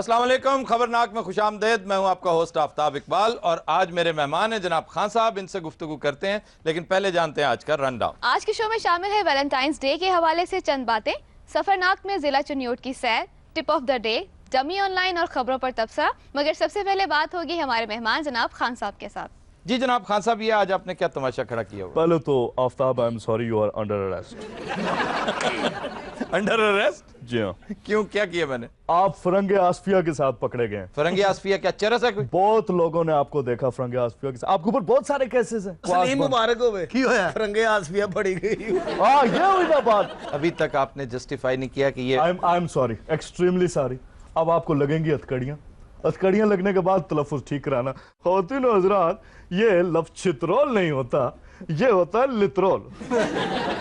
अस्सलाम वालेकुम, खबरनाक में खुशामदेद। मैं हूं आपका होस्ट आफ्ताब इकबाल और आज मेरे मेहमान हैं जनाब खान साहब। इनसे गुफ्तगू करते हैं, लेकिन पहले जानते हैं आज का रन डाउन। आज के शो में शामिल है वैलेंटाइंस डे के हवाले से चंद बातें, सफरनाक में जिला चुनियोट की सैर, tip of the day, dummy online और खबरों पर तबसरा। मगर सबसे पहले बात होगी हमारे मेहमान जनाब खान साहब के साथ। जी जनाब खान साहब, ये आज आपने क्या तमाशा खड़ा किया हुआ? पहले तो Aftab, I am sorry, you are under arrest. Under arrest? जी हाँ। क्यों, क्या किया मैंने? आप फरंगे आसफिया के साथ पकड़े गए। फरंगी आसफिया क्या चरस है कोई? बहुत लोगों ने आपको देखा फरंगे आसफिया के साथ, आपके ऊपर बहुत सारे केसेस हैं। सलीम मुबारक होवे की होया फरंगे आसफिया पड़ी गई। हाँ, ये हुई ना बात। अभी तक आपने जस्टिफाई नहीं किया कि ये आई एम सॉरी, एक्सट्रीमली सॉरी। अब आपको लगेंगी हथकड़ियां, हथकड़ियां लगने के बाद तलफ़ुज़ ठीक कराना। ख़वातीन और हज़रात, ये लफ्ज़ चित्रोल नहीं होता, ये होता है लित्रोल।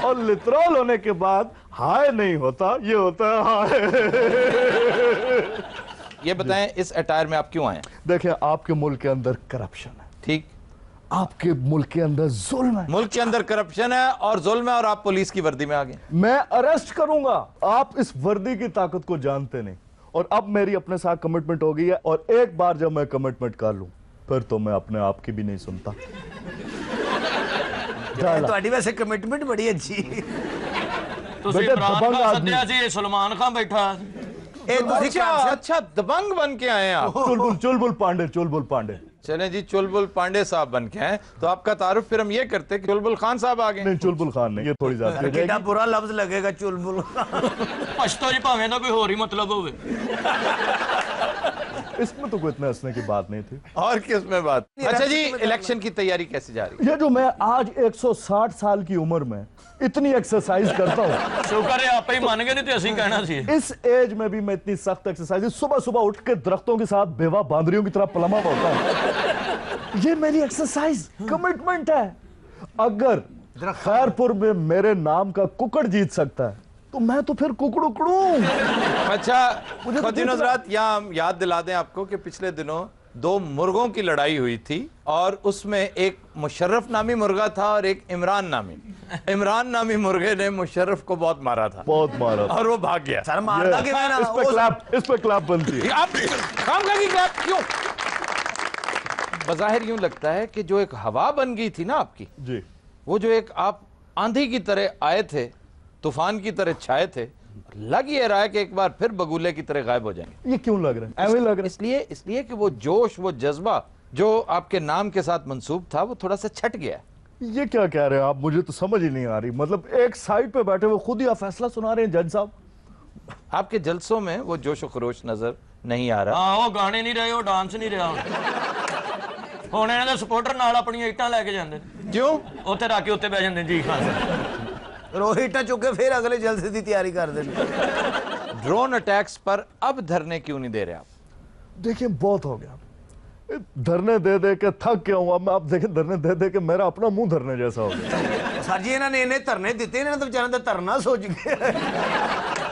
और लित्रोल होने के बाद हाय नहीं होता, ये होता है हाय। ये बताएं, इस अटायर में आप क्यों आए? देखिए, आपके मुल्क के अंदर करप्शन है, ठीक, आपके मुल्क के अंदर जुल्म है। मुल्क के अंदर करप्शन है और जुल्म है और आप पुलिस की वर्दी में आ गए। मैं अरेस्ट करूंगा। आप इस वर्दी की ताकत को जानते नहीं। और अब मेरी अपने साथ कमिटमेंट हो गई है, और एक बार जब मैं कमिटमेंट कर लूं फिर तो मैं अपने आप की भी नहीं सुनता। ਤੁਹਾਡੀ ਵੈਸੇ ਕਮਿਟਮੈਂਟ ਬੜੀ ਅੱਛੀ। ਤੁਸੀਂ ਇਮਰਾਨ ਖਾਨ ਸੱਦਿਆ ਸੀ, सलमान खान बैठा। ਇਹ ਤੁਸੀਂ अच्छा दबंग बन के आए हैं आप। चुलबुल पांडे, चुलबुल पांडे। चलें जी, चुलबुल पांडे साहब बन के आए तो आपका तारुफ फिर हम ये करते कि चुलबुल खान साहब आ गए। नहीं, चुलबुल खान नहीं, ये थोड़ी ज्यादा हो ਕਿੰਨਾ जाएगी। बुरा लफ्ज लगेगा चुलबुल। पछतो जी भावें ना कोई होर ही मतलब होवे। इसमें तो कोई इतना हंसने की बात नहीं थी। और किस में बात? अच्छा जी, इलेक्शन की तैयारी कैसे जा रही है? ये जो मैं आज 160 साल की उम्र में इतनी एक्सरसाइज करता हूँ, शुक्र है आप ही मान गए, नहीं तो असं कहना सी। इस एज में भी मैं इतनी सख्त एक्सरसाइज, सुबह सुबह उठ के दरख्तों के साथ बेवा बांदरियों की तरह पलमा होता हूँ। ये मेरी एक्सरसाइज कमिटमेंट है। अगर खैरपुर में मेरे नाम का कुकड़ जीत सकता है तो मैं तो फिर कुकड़ उकड़ूं। अच्छा, ख़वातीन हज़रात, यहाँ हम याद दिला दें आपको कि पिछले दिनों 2 मुर्गों की लड़ाई हुई थी और उसमें एक मुशर्रफ नामी मुर्गा था और एक इमरान नामी मुर्गे ने मुशर्रफ को बहुत मारा था, बहुत मारा था। और वो भाग गया। सर मारदा कि मैं ना इस पे क्लैप बनती है। आप काम का क्लैप क्यों? बज़ाहिर यूं लगता है कि जो एक हवा बन गई थी ना आपकी, जी, वो जो एक आप आंधी की तरह आए थे, तूफान की तरह छाए थे, लग ये रहा है कि एक बार फिर बगुले की तरह गायब हो जाएंगे। ये क्यों लग रहा है? ऐसे लग रहा इसलिए कि वो जोश, वो जज्बा जो आपके नाम के साथ मंसूब था, वो थोड़ा सा छट गया। है। ये क्या कह रहे हैं आप? मुझे तो समझ ही नहीं आ रही। मतलब एक साइड पे बैठे हुए खुद ही आप फैसला सुना रहे हैं जज साहब। आपके जलसों में वो जोश खरोश नजर नहीं आ रहा। हाँ, वो गाने नहीं रहे, वो डांस नहीं रहा। ਹੁਣ ਇਹਨਾਂ ਦੇ ਸਪੋਰਟਰ ਨਾਲ ਆਪਣੀਆਂ ਇੱਟਾਂ ਲੈ ਕੇ ਜਾਂਦੇ ਨੇ। क्यों? ਉੱਥੇ ਰੱਖ ਕੇ ਉੱਤੇ ਬਹਿ ਜਾਂਦੇ ਜੀ ਖਾਨ ਸਾਹਿਬ। रोहिटा चुके फिर अगले जलसे की तैयारी कर देंगे। ड्रोन अटैक्स पर अब धरने क्यों नहीं दे रहे आप? देखिए, बहुत हो गया धरने दे दे के, थक गया हूं। अब आप देखें, धरने दे दे के मेरा अपना मुंह धरने जैसा हो गया। सर जी, इन्होंने इन्हें धरने दिते, इन्होंने तो बेचारे दा धरना सोच गए।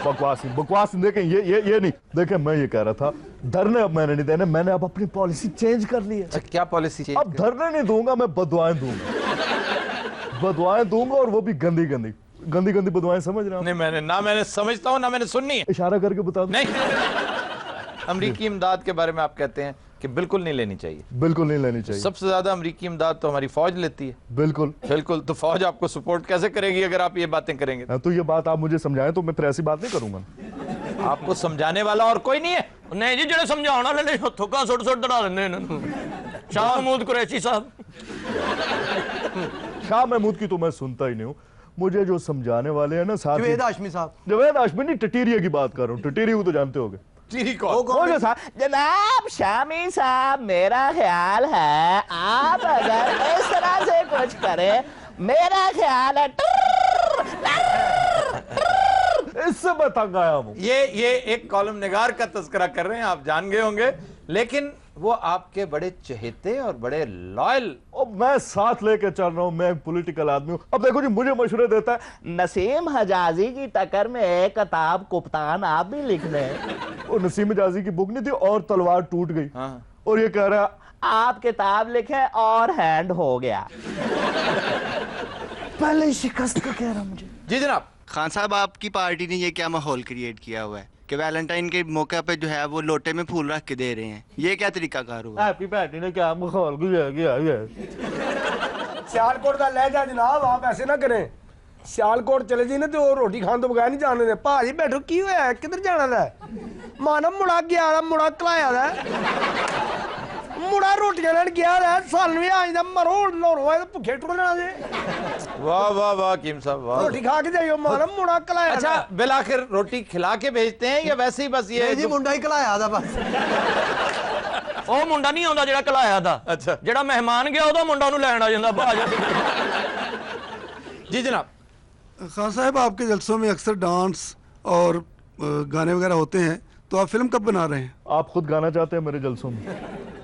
बकवास नहीं। देखें, ये नहीं। देखें, मैं ये कह रहा था, धरने अब मैंने नहीं देने, मैंने अब अपनी पॉलिसी चेंज कर ली है। अच्छा, क्या पॉलिसी चाहिए? अब धरने नहीं दूंगा, मैं बदुआएं दूंगा। बदुआएं दूंगा, और वो भी गंदी गंदी बदुआएं। समझ रहे हो? नहीं, मैंने समझता हूं ना, मैंने सुननी है। इशारा करके बता दो। नहीं, अमरीकी इमदाद के बारे में आप कहते हैं कि बिल्कुल नहीं लेनी चाहिए। बिल्कुल नहीं लेनी चाहिए। सबसे ज्यादा अमरीकी इमदाद तो हमारी फौज लेती है। बिल्कुल। तो फौज आपको सपोर्ट कैसे करेगी अगर आप ये बातें करेंगे? तो ये बात आप मुझे समझाएं तो मैं फिर ऐसी बात नहीं करूंगा। आपको समझाने वाला और कोई नहीं है? नहीं जी, ਜਿਹੜੇ ਸਮਝਾਉਣ ਵਾਲੇ ਨੇ ਥੁੱਕਾਂ ਸੁੱਟ ਦੜਾ ਦਿੰਦੇ ਇਹਨਾਂ ਨੂੰ। शाह महमूद कुरैशी साहब। शाह महमूद की तो मैं सुनता ही नहीं हूँ। मुझे जो समझाने वाले हैं ना, साथ जवेद हाशमी साहब। जवेद हाशमी नहीं, टटीरिया की बात कर रहा हूँ। टटीरिया को तो जानते होगे। जनाब शामी साहब, मेरा ख्याल है आप अगर इस तरह से कुछ करें, मेरा ख्याल है इससे मैं तंग आया हूँ। ये एक कॉलम निगार का तस्करा कर रहे हैं, आप जान गए होंगे, लेकिन वो आपके बड़े चहेते और बड़े लॉयल। और मैं साथ लेके चल रहा हूँ, मैं पॉलिटिकल आदमी हूँ। अब देखो जी, मुझे मशवरे देता है नसीम हजाजी की टक्कर में एक किताब कुप्तान आप भी लिख लें। और नसीम हजाजी की बुक नहीं थी, और तलवार टूट गई। हाँ। और ये कह रहा है आप किताब लिखे और हैंड हो गया। पहले ही शिकस्त का कह रहा मुझे। जी जनाब। खान साहब, आपकी पार्टी ने ये क्या माहौल क्रिएट किया हुआ है? कि वैलेंटाइन के मौके पे जो है वो लोटे में फूल रख के दे रहे हैं, ये क्या तरीकाकार हुआ? हैप्पी बर्थडे ने क्या मखौल गया सियालकोट का लहजा जनाब, आप ऐसे ना करें। सियालकोट चले जी ना तो रोटी खाने तो बगैर नहीं जाने दे। भाजी बैठो, की होया, किधर जाना है? माना मुड़ा गया, मुड़ा कलाया है, मुड़ा रोटियां लेन गया है, सन भी आज दा मरो लोरो है, भुखे टुर लेना जे। वाह वाह वाह कीम साहब, वाह। रोटी खा के जाइयो, माना मुड़ा कलाया। अच्छा, बिल आखिर रोटी खिला के भेजते हैं या वैसे ही बस ये जी मुंडा ही कलाया था बस। ਉਹ ਮੁੰਡਾ ਨਹੀਂ ਆਉਂਦਾ ਜਿਹੜਾ ਕਲਾਇਆ ਦਾ, ਅੱਛਾ। ਜਿਹੜਾ ਮਹਿਮਾਨ ਗਿਆ ਉਹਦਾ ਮੁੰਡਾ ਉਹਨੂੰ ਲੈਣ ਆ ਜਾਂਦਾ ਭਾਜ। जी जनाब। खान साहब, आपके जलसों में अक्सर डांस और गाने वगैरह होते हैं, तो आप फिल्म कब बना रहे हैं? आप खुद गाना चाहते हैं मेरे जलसों में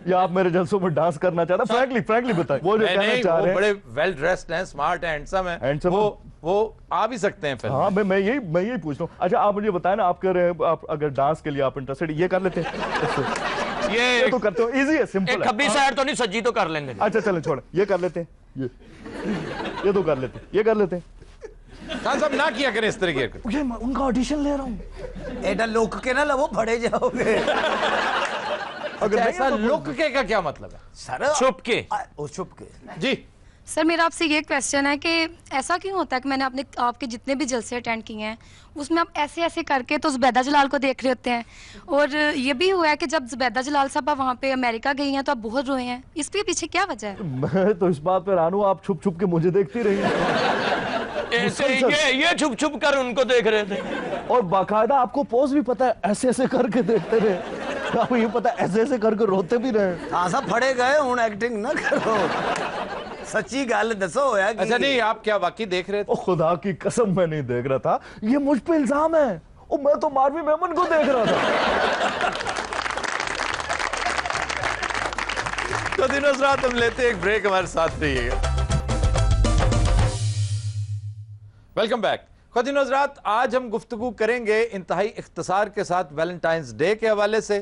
या आप मेरे जलसों में डांस करना चाहते हैं? फ्रैंकली बताएं। वो जो कहना चाह रहे हैं, बड़े वेल ड्रेस्ड हैं, स्मार्ट हैं, हैंडसम हैं, वो आ भी सकते हैं फिल्म। हाँ, मैं यही पूछ रहा हूँ। अच्छा, आप मुझे बताएं ना, आप कह रहे हैं आप अगर डांस के लिए आप इंटरेस्टेड, ये कर लेते हैं? ये तो करते हो, इजी है, सिंपल है। खब्बी साइड तो नहीं, सज्जी तो कर लेंगे। अच्छा चलें, छोड़, ये कर लेते हैं, ये तो कर लेते हैं, ये कर लेते हैं। खान साहब ना किया करें इस तरीके का। ये मैं उनका ऑडिशन ले रहा हूँ। एडा लुक के ना लवो फड़े जाओगे। अगर ऐसा लुक के का क्या मतलब है? सर छुप के, वो छुप के। जी सर, मेरा आपसे ये क्वेश्चन है कि ऐसा क्यों होता है कि मैंने आपके जितने भी जलसे अटेंड किए हैं उसमें आप ऐसे ऐसे करके तो जुबैदा जलाल को देख रहे होते हैं, और ये भी हुआ है कि जब जुबैदा जलाल साहब वहाँ पे अमेरिका गई हैं तो आप बहुत रोए हैं, इसके पीछे क्या वजह है? मैं तो इस बात पे रानू, आप छुप छुप के मुझे देखती रही ऐसे ये छुप छुप कर उनको देख रहे थे, और बाकायदा आपको पोज भी पता है, ऐसे ऐसे करके देखते रहे। आपको ये पता है, ऐसे ऐसे करके रोते भी रहे। हाँ सब फड़े गए हूँ, एक्टिंग ना करो, सच्ची गल दसो होया कि। अच्छा नहीं, आप क्या वाकई देख रहे थे? ओ खुदा की कसम, मैं नहीं देख रहा था, ये मुझ पे इल्जाम है। ओ मैं तो मारवी मेमन को देख रहा था। तो दिनों रात हम लेते एक ब्रेक, हमारे साथ रहिएगा। Welcome back. खुदिन हज़रात, आज हम गुफ्तगू करेंगे इंतहाई इख्तिसार के साथ वैलेंटाइंस डे के हवाले से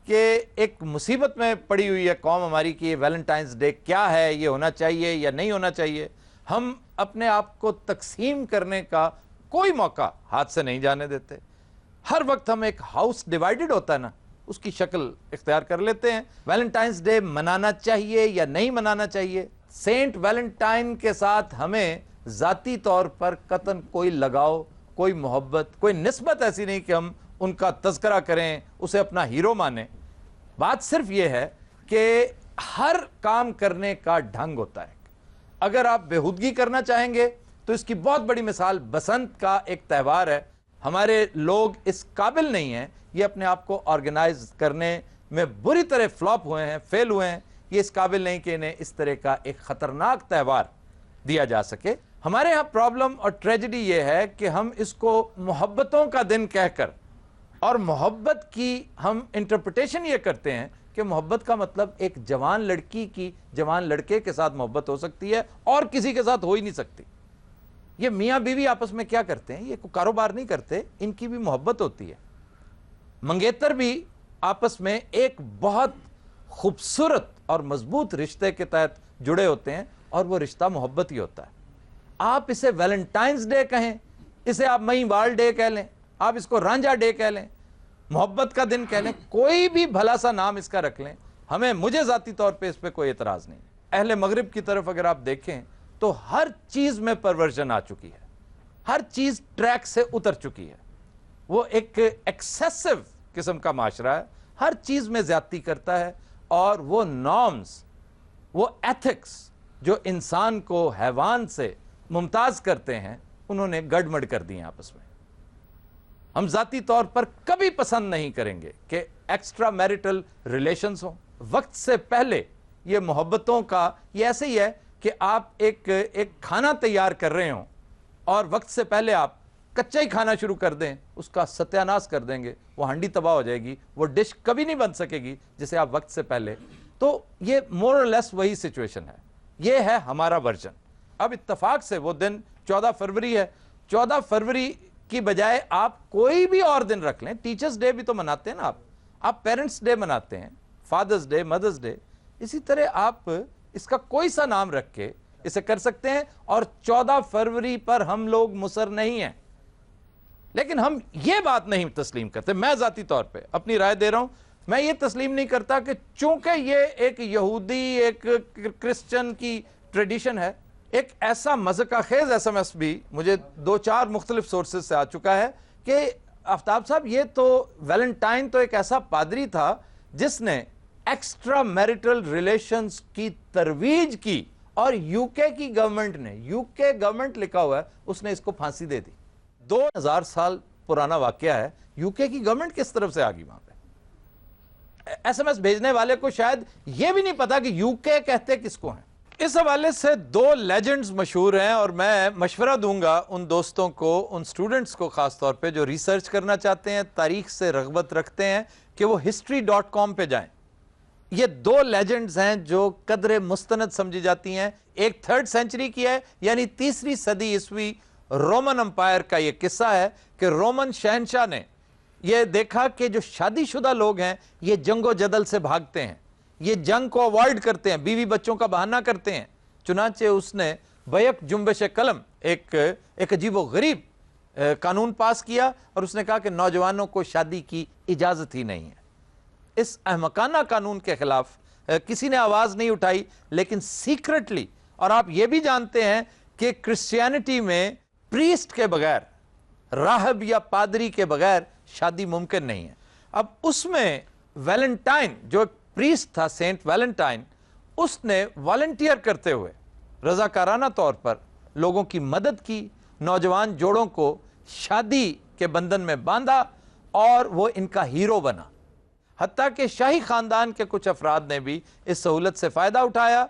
कि एक मुसीबत में पड़ी हुई है कौम हमारी कि वैलेंटाइंस डे क्या है, ये होना चाहिए या नहीं होना चाहिए। हम अपने आप को तकसीम करने का कोई मौका हाथ से नहीं जाने देते। हर वक्त हम एक हाउस डिवाइडेड होता है ना, उसकी शक्ल इख्तियार कर लेते हैं। वैलेंटाइंस डे मनाना चाहिए या नहीं मनाना चाहिए? सेंट वैलेंटाइन के साथ हमें ज़ाती तौर पर कतन कोई लगाव, कोई मोहब्बत, कोई निस्बत ऐसी नहीं कि हम उनका तज़किरा करें, उसे अपना हीरो माने। बात सिर्फ ये है कि हर काम करने का ढंग होता है। अगर आप बेहूदगी करना चाहेंगे तो इसकी बहुत बड़ी मिसाल बसंत का एक त्यौहार है। हमारे लोग इस काबिल नहीं हैं, ये अपने आप को ऑर्गेनाइज करने में बुरी तरह फ्लॉप हुए हैं, फेल हुए हैं। ये इस काबिल नहीं कि इन्हें इस तरह का एक ख़तरनाक त्यौहार दिया जा सके। हमारे यहाँ प्रॉब्लम और ट्रेजेडी ये है कि हम इसको मोहब्बतों का दिन कहकर, और मोहब्बत की हम इंटरप्रिटेशन ये करते हैं कि मोहब्बत का मतलब एक जवान लड़की की जवान लड़के के साथ मोहब्बत हो सकती है और किसी के साथ हो ही नहीं सकती। ये मियाँ बीवी आपस में क्या करते हैं, ये कोई कारोबार नहीं करते, इनकी भी मोहब्बत होती है। मंगेतर भी आपस में एक बहुत खूबसूरत और मजबूत रिश्ते के तहत जुड़े होते हैं, और वो रिश्ता मोहब्बत ही होता है। आप इसे वैलेंटाइंस डे कहें, इसे आप महिवाल डे कह लें, आप इसको रांझा डे कह लें, मोहब्बत का दिन कह लें, कोई भी भला सा नाम इसका रख लें, मुझे ज़ाती तौर पे इस पर कोई एतराज़ नहीं। अहले मगरिब की तरफ अगर आप देखें तो हर चीज़ में परवर्जन आ चुकी है, हर चीज़ ट्रैक से उतर चुकी है। वो एक एक्सेसिव किस्म का माशरा है, हर चीज़ में ज़्यादती करता है, और वो नॉर्म्स, वो एथिक्स जो इंसान को हैवान से मुमताज़ करते हैं, उन्होंने गड़मड़ कर दिए आपस में। हम ज़ाती तौर पर कभी पसंद नहीं करेंगे कि एक्स्ट्रा मैरिटल रिलेशंस हों। वक्त से पहले ये मोहब्बतों का ये ऐसे ही है कि आप एक खाना तैयार कर रहे हों और वक्त से पहले आप कच्चा ही खाना शुरू कर दें, उसका सत्यानाश कर देंगे, वो हांडी तबाह हो जाएगी, वो डिश कभी नहीं बन सकेगी जिसे आप वक्त से पहले। तो ये मोर और लेस वही सिचुएशन है, ये है हमारा वर्जन। अब इत्तफाक से वो दिन 14 फरवरी है। 14 फरवरी की बजाय आप कोई भी और दिन रख लें। टीचर्स डे भी तो मनाते हैं ना आप पेरेंट्स डे मनाते हैं, फादर्स डे, मदर्स डे, इसी तरह आप इसका कोई सा नाम रख के इसे कर सकते हैं। और 14 फरवरी पर हम लोग मुसर नहीं हैं। लेकिन हम ये बात नहीं तस्लीम करते। मैं जाती तौर पे अपनी राय दे रहा हूं, मैं ये तस्लीम नहीं करता कि चूंकि ये एक यहूदी एक क्रिश्चियन की ट्रेडिशन है, एक ऐसा मज़का खेज SMS भी मुझे 2-4 मुख्तलिफ सोर्सेज से आ चुका है कि आफ्ताब साहब ये तो वैलेंटाइन तो एक ऐसा पादरी था जिसने एक्स्ट्रा मैरिटल रिलेशंस की तरवीज की और यूके की गवर्नमेंट ने, यूके गवर्नमेंट लिखा हुआ है, उसने इसको फांसी दे दी। 2000 साल पुराना वाकया है। यूके की गवर्नमेंट किस तरफ से आ गई वहां पे? SMS भेजने वाले को शायद यह भी नहीं पता कि यूके कहते किसको हैं। इस हवाले से 2 लेजेंड्स मशहूर हैं और मैं मशवरा दूंगा उन दोस्तों को, उन स्टूडेंट्स को खास तौर पे जो रिसर्च करना चाहते हैं, तारीख से रग़बत रखते हैं, कि वो history.com पे जाएं। ये 2 लेजेंड्स हैं जो कदरे मुस्तनद समझी जाती हैं। एक 3rd सेंचुरी की है, यानी 3री सदी ईस्वी रोमन अंपायर का ये किस्सा है कि रोमन शहनशाह ने ये देखा कि जो शादीशुदा लोग हैं ये जंगो जदल से भागते हैं, ये जंग को अवॉइड करते हैं, बीवी बच्चों का बहाना करते हैं। चुनांचे उसने बैक जुम्बिश कलम एक अजीब गरीब कानून पास किया और उसने कहा कि नौजवानों को शादी की इजाज़त ही नहीं है। इस अहमकाना कानून के खिलाफ किसी ने आवाज़ नहीं उठाई, लेकिन सीक्रेटली, और आप ये भी जानते हैं कि क्रिश्चियनिटी में प्रीस्ट के बगैर, राहब या पादरी के बगैर शादी मुमकिन नहीं है। अब उसमें वैलेंटाइन जो प्रीस्ट था, सेंट वैलेंटाइन, उसने वॉलंटियर करते हुए रजाकाराना तौर पर लोगों की मदद की, नौजवान जोड़ों को शादी के बंधन में बांधा और वो इनका हीरो बना। हत्ता कि शाही खानदान के कुछ अफराद ने भी इस सहूलत से फ़ायदा उठाया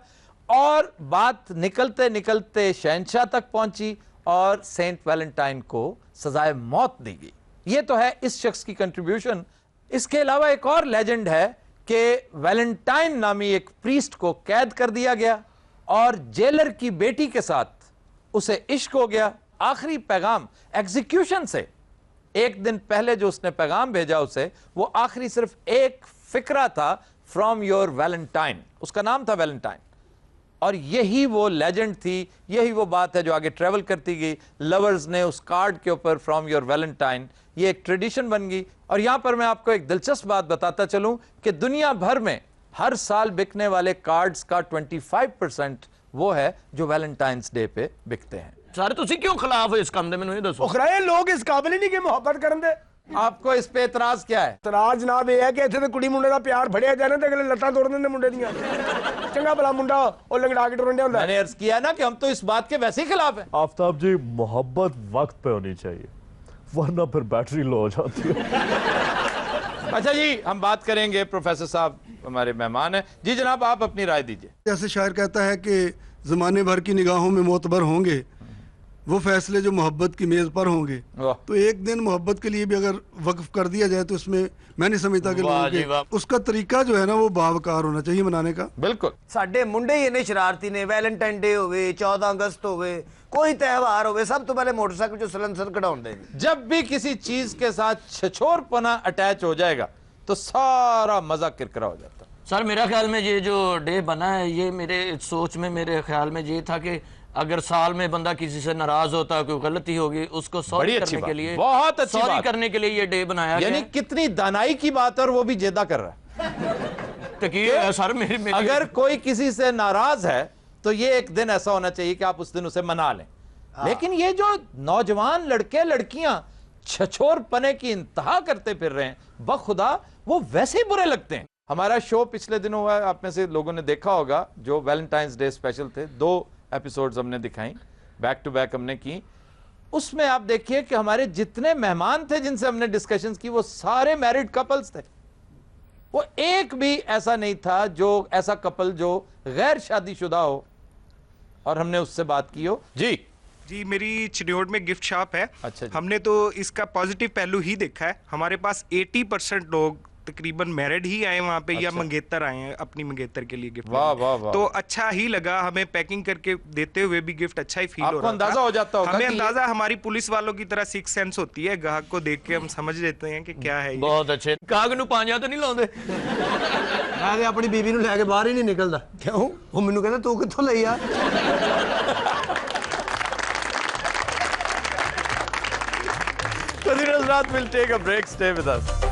और बात निकलते निकलते शहनशाह तक पहुंची और सेंट वैलेंटाइन को सजाए मौत दी गई। ये तो है इस शख्स की कंट्रीब्यूशन। इसके अलावा एक और लेजेंड है कि वैलेंटाइन नामी एक प्रीस्ट को कैद कर दिया गया और जेलर की बेटी के साथ उसे इश्क हो गया। आखिरी पैगाम एग्जीक्यूशन से एक दिन पहले जो उसने पैगाम भेजा उसे, वो आखिरी सिर्फ एक फिक्रा था, फ्रॉम योर वैलेंटाइन, उसका नाम था वैलेंटाइन। और यही वो लेजेंड थी, यही वो बात है जो आगे ट्रेवल करती गई। लवर्स ने उस कार्ड के ऊपर फ्रॉम योर वैलेंटाइन, ये एक ट्रेडिशन बन गई। और यहां पर मैं आपको एक दिलचस्प बात बताता चलूं कि दुनिया भर में हर साल बिकने वाले कार्ड्स का 25% वो है जो वैलेंटाइंस डे पे बिकते हैं। सर तुसी क्यों खिलाफ हो इस काम दे, मैनू ये दसो। उखराए लोग इस काबिल ही नहीं कि मोहब्बत करन दे। आपको इस पे एतराज क्या है? इतराज जनाब ये है कि इत्थे ते कुड़ी मुंडे दा प्यार फड़िया जाए ना ते अगले लत्तां तोड़ देंदे मुंडे दियां। चंगा भला मुंडा ओ लंगड़ा के टुरंडे हुंदा। मैंने अर्ज किया ना कि हम तो इस बात के वैसे ही खिलाफ हैं। आफ्ताब जी, मोहब्बत वक्त पे होनी चाहिए, वरना फिर बैटरी लो हो जाती है। अच्छा जी, हम बात करेंगे, प्रोफेसर साहब हमारे मेहमान हैं। जी जनाब, आप अपनी राय दीजिए। जैसे शायर कहता है कि ज़माने भर की निगाहों में मोतबर होंगे वो फैसले जो मोहब्बत की मेज़ पर होंगे, तो एक दिन मोहब्बत के लिए भी अगर वक्फ कर दिया जाए तो इसमें मैं नहीं समझता कि लोगों के उसका तरीका जो है ना वो बावकार होना चाहिए मनाने का। बिल्कुल। साडे मुंडे ही इन्ने शरारती ने। वैलेंटाइन डे होवे, 14 अगस्त होवे, कोई त्यौहार होवे, सब तो पहले मोटरसाइकिल जो सलंसर कढ़ाउंदे ने। जब भी किसी चीज के साथ छछोरपना अटैच हो जाएगा तो सारा मजा किरकिरा हो जाता। सर मेरा ख्याल में ये जो डे बना है, ये मेरे सोच में, मेरे ख्याल में ये था कि अगर साल में बंदा किसी से नाराज होता, कोई गलती होगी, उसको सॉरी करने के लिए, बहुत अच्छी सॉरी करने के लिए ये डे बनाया गया। यानी कितनी दानाई की बात है, और वो भी जेदा कर रहा है। सर मेरे अगर कोई किसी से नाराज है तो ये एक दिन ऐसा होना चाहिए कि आप उस दिन उसे मना लें। लेकिन ये जो नौजवान लड़के लड़कियां छछोरपने की इंतहा करते फिर रहे हैं, बखुदा वो वैसे ही बुरे लगते हैं। हमारा शो पिछले दिनों हुआ, आप में से लोगों ने देखा होगा, जो वैलेंटाइंस डे स्पेशल थे, 2 एपिसोड्स हमने दिखाई, बैक टू बैक हमने की। उसमें आप देखिए कि हमारे जितने मेहमान थे जिनसे हमने डिस्कशंस की, वो सारे मैरिड कपल्स थे। वो एक भी ऐसा नहीं था जो ऐसा कपल जो गैर शादीशुदा हो और हमने उससे बात की हो। जी मेरी चिन्योट में गिफ्ट शॉप है। अच्छा जी। हमने तो इसका पॉजिटिव पहलू ही देखा है। हमारे पास 80% लोग तकरीबन मैरिड ही आए वहाँ पे। अच्छा। या मंगेतर आए हैं अपनी मंगेतर के लिए गिफ्ट। वाह वाह वाह। तो अच्छा ही लगा हमें, पैकिंग करके देते हुए भी गिफ्ट अच्छा ही फील हो रहा था। अंदाजा हो जाता होगा। हमें अंदाजा, हमारी पुलिस वालों की तरह सिक्स सेंस होती है, ग्राहक को देख के हम समझ लेते हैं कि क्या है ये। बहुत अच्छे। काग नू पांजा तो नहीं लाਉਂਦੇ। मैं अपनी बीवी नू लेके बाहर ही नहीं निकलदा। क्यों? वो मैनू कहंदा तू कित्थों लई आ? Khuda Nusrat will take a break. Stay with us.